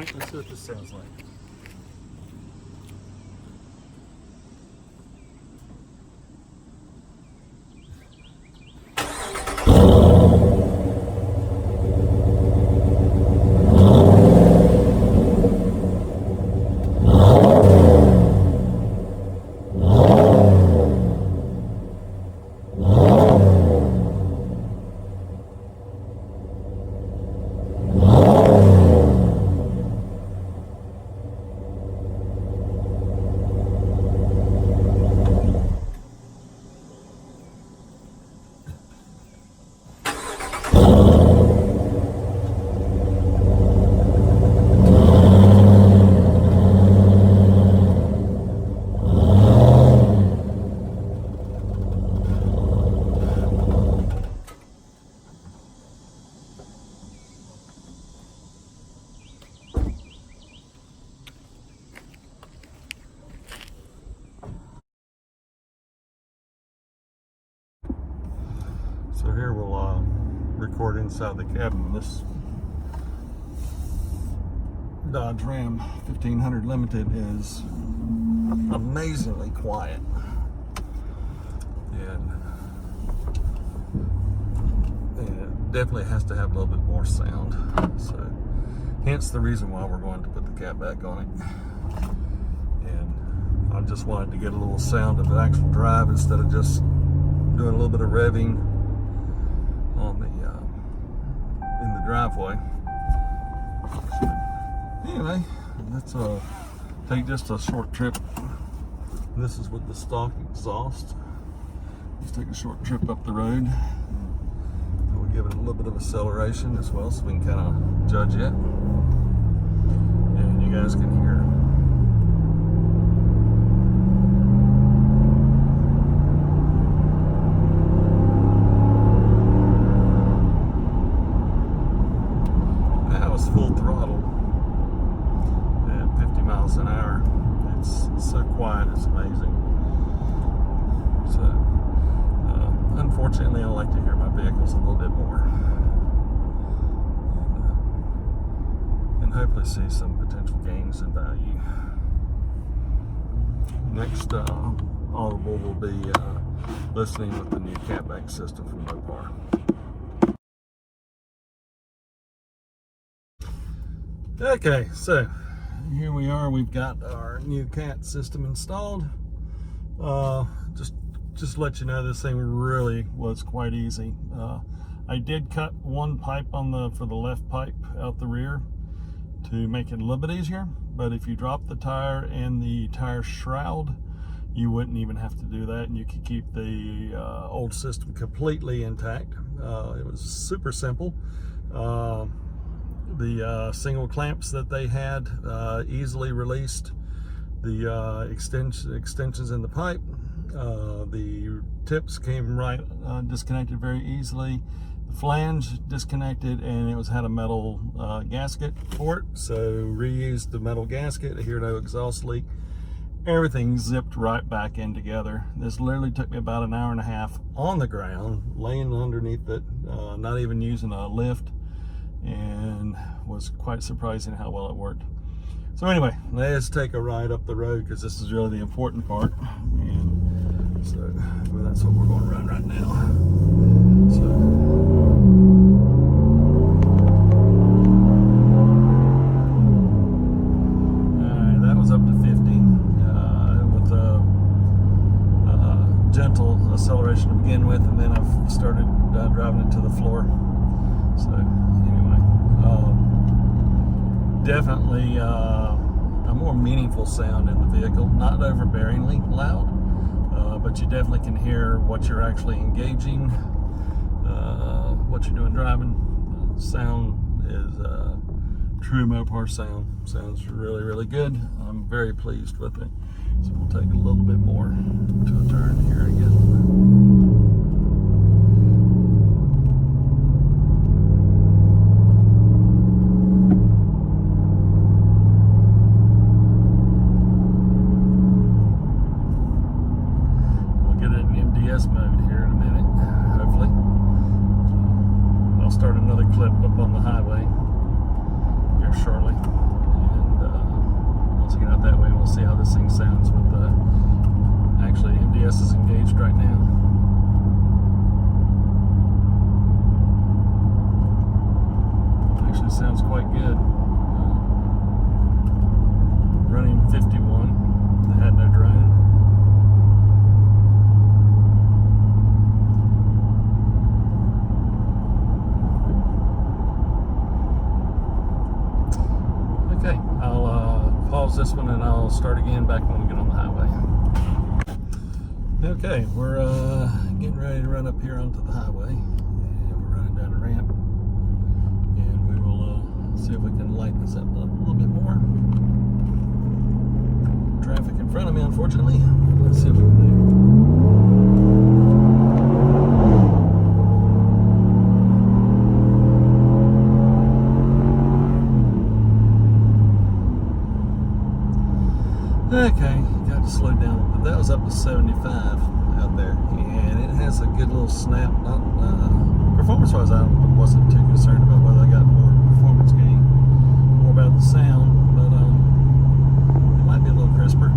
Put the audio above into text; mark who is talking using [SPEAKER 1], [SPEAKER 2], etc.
[SPEAKER 1] Alright, let's see what this sounds like. So here we'll record inside the cabin. This Dodge Ram 1500 Limited is amazingly quiet, and it definitely has to have a little bit more sound. So hence the reason why we're going to put the Catback on it. And I just wanted to get a little sound of the actual drive instead of just doing a little bit of revving on the in the driveway. So anyway, let's take just a short trip. This is with the stock exhaust. Let's take a short trip up the road. We'll give it a little bit of acceleration as well, so we can kind of judge it, and you guys can hear. Full throttle at 50 miles an hour. It's so quiet, it's amazing. So unfortunately I like to hear my vehicles a little bit more, and hopefully see some potential gains in value. Next audible will be listening with the new Catback system from Mopar. Okay, so here we are. We've got our new Cat system installed. Just to let you know, this thing really was quite easy. I did cut one pipe for the left pipe out the rear to make it a little bit easier, but if you drop the tire and the tire shroud, you wouldn't even have to do that, and you could keep the old system completely intact. It was super simple. The single clamps that they had easily released the extensions in the pipe. The tips came right disconnected very easily. The flange disconnected, and it had a metal gasket for it, so reused the metal gasket. Here, no exhaust leak. Everything zipped right back in together. This literally took me about an hour and a half on the ground, laying underneath it, not even using a lift, and was quite surprising how well it worked. So anyway, let's take a ride up the road, because this is really the important part. And so, well, that's what we're going to run right now. So that was up to 50 with a gentle acceleration to begin with, and then I've started driving it to the floor. So anyway, definitely a more meaningful sound in the vehicle, not overbearingly loud, but you definitely can hear what you're actually engaging, what you're doing driving. Sound is true Mopar sound. Sounds really, really good. I'm very pleased with it. So we'll take a little bit more to a turn here again. Mode here in a minute, hopefully. I'll start another clip up on the highway here shortly. Once I get out that way, we'll see how this thing sounds with the, actually MDS is engaged right now. Actually sounds quite good. Running 51, they had no drone. Okay, I'll pause this one and I'll start again back when we get on the highway. Okay, we're getting ready to run up here onto the highway, and we're running down a ramp, and we will see if we can lighten this up a little bit more. Traffic in front of me, unfortunately. Let's see what we can do. Okay, got to slow down, but that was up to 75 out there, and it has a good little snap. Not performance-wise, I wasn't too concerned about whether I got more performance gain, more about the sound, but it might be a little crisper.